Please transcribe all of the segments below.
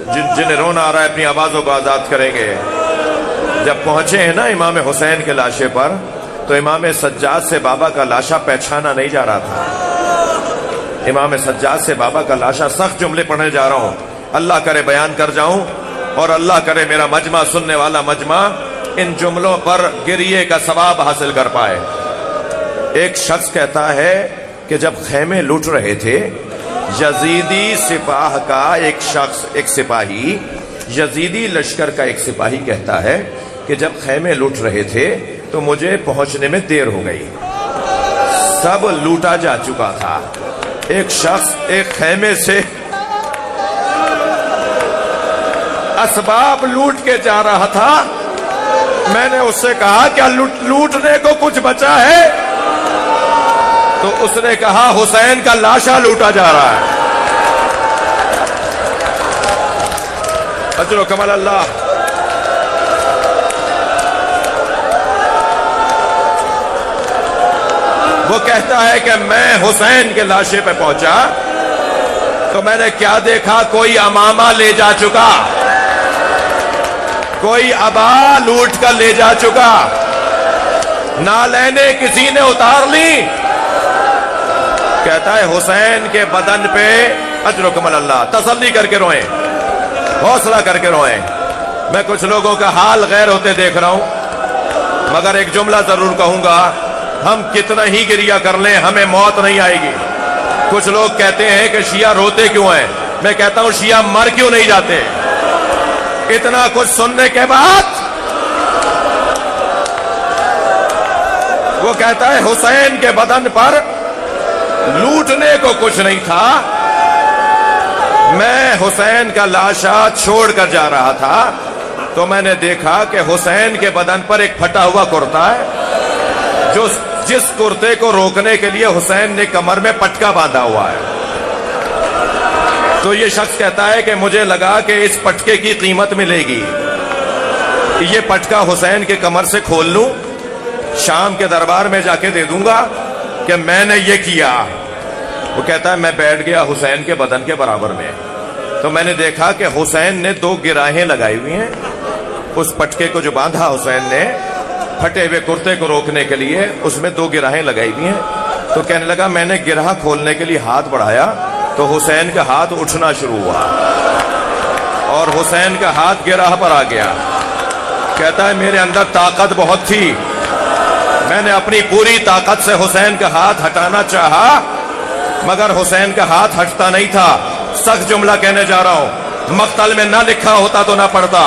जिन्हें रोना आ रहा है अपनी आवाजों को आजाद करेंगे। जब पहुंचे हैं ना इमाम हुसैन के लाशे पर, तो इमाम सज्जाद से बाबा का लाशा पहचाना नहीं जा रहा था। इमाम सज्जाद से बाबा का लाशा, सख्त जुमले पढ़ने जा रहा हूं, अल्लाह करे बयान कर जाऊं और अल्लाह करे मेरा मजमा, सुनने वाला मजमा, इन जुमलों पर गिरिए का सवाब हासिल कर पाए। एक शख्स कहता है कि जब खैमे लूट रहे थे, यजीदी सिपाह का एक शख्स, एक सिपाही, यजीदी लश्कर का एक सिपाही कहता है कि जब खैमे लूट रहे थे तो मुझे पहुंचने में देर हो गई, सब लूटा जा चुका था। एक शख्स एक खैमे से असबाब लूट के जा रहा था। मैंने उससे कहा क्या लूटने को कुछ बचा है? तो उसने कहा हुसैन का लाशा लूटा जा रहा है। अजर कमल अल्लाह। वो कहता है कि मैं हुसैन के लाशे पे पहुंचा तो मैंने क्या देखा, कोई अमामा ले जा चुका, कोई अबा लूट कर ले जा चुका, नालैने किसी ने उतार ली। कहता है हुसैन के बदन पे अजर कमल अल्लाह, तसल्ली करके रोएं, हौसला करके रोएं। मैं कुछ लोगों का हाल गैर होते देख रहा हूं, मगर एक जुमला जरूर कहूंगा, हम कितना ही गिरिया कर लें हमें मौत नहीं आएगी। कुछ लोग कहते हैं कि शिया रोते क्यों हैं, मैं कहता हूं शिया मर क्यों नहीं जाते। इतना कुछ सुनने के बाद वो कहता है हुसैन के बदन पर लूटने को कुछ नहीं था, मैं हुसैन का लाशा छोड़कर जा रहा था तो मैंने देखा कि हुसैन के बदन पर एक फटा हुआ कुर्ता है, जो जिस कुर्ते को रोकने के लिए हुसैन ने कमर में पटका बांधा हुआ है। तो ये शख्स कहता है कि मुझे लगा कि इस पटके की कीमत मिलेगी, ये पटका हुसैन के कमर से खोल लूं, शाम के दरबार में जाके दे दूंगा कि मैंने ये किया। वो कहता है मैं बैठ गया हुसैन के बदन के बराबर में, तो मैंने देखा कि हुसैन ने 2 गिराहें लगाई हुई हैं। उस पटके को जो बांधा हुसैन ने फटे हुए कुर्ते को रोकने के लिए, उसमें 2 गिराहें लगाई हुई हैं। तो कहने लगा मैंने गिराह खोलने के लिए हाथ बढ़ाया तो हुसैन का हाथ उठना शुरू हुआ और हुसैन का हाथ गिराह पर आ गया। कहता है मेरे अंदर ताकत बहुत थी, मैंने अपनी पूरी ताकत से हुसैन का हाथ हटाना चाहा, मगर हुसैन का हाथ हटता नहीं था। सख्त जुमला कहने जा रहा हूं, मक्तल में ना लिखा होता तो ना पढ़ता।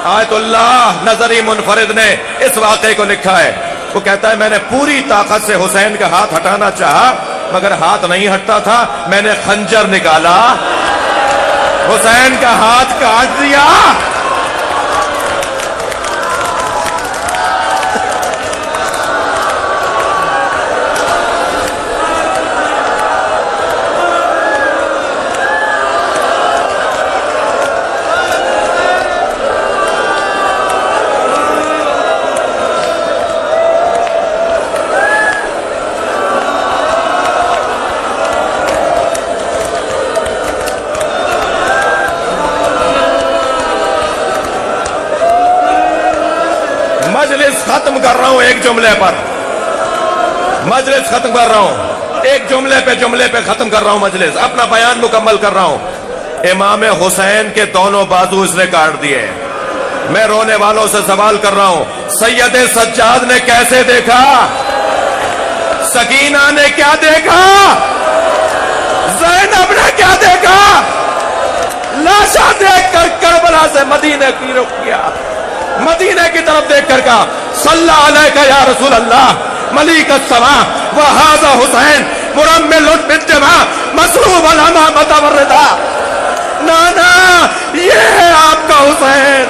आयतुल्लाह नजरी मुनफरिद ने इस वाक़े को लिखा है। वो कहता है मैंने पूरी ताकत से हुसैन का हाथ हटाना चाहा, मगर हाथ नहीं हटता था। मैंने खंजर निकाला, हुसैन का हाथ काट दिया। मजलिस खत्म कर रहा हूं एक जुमले पर, मजलिस खत्म कर रहा हूं एक जुमले पे खत्म कर रहा हूं मजलिस, अपना बयान मुकम्मल कर रहा हूं। इमाम हुसैन के दोनों बाजू इसने काट दिए। मैं रोने वालों से सवाल कर रहा हूं, सैयद सज्जाद ने कैसे देखा? सकीना ने क्या देखा? ज़ैनब ने क्या देखा? लाशा देखकर करबला से मदीने की रुख किया, मदीने की तरफ देखकर कहा सल्लल्लाहु अलैहि या रसूल अल्लाह मलिक अस्समा व हाज़ा हुसैन मुरम्मिलुन बिद्दमा मसरूब अलमा मतवर्रिदा। नाना ये है आपका हुसैन।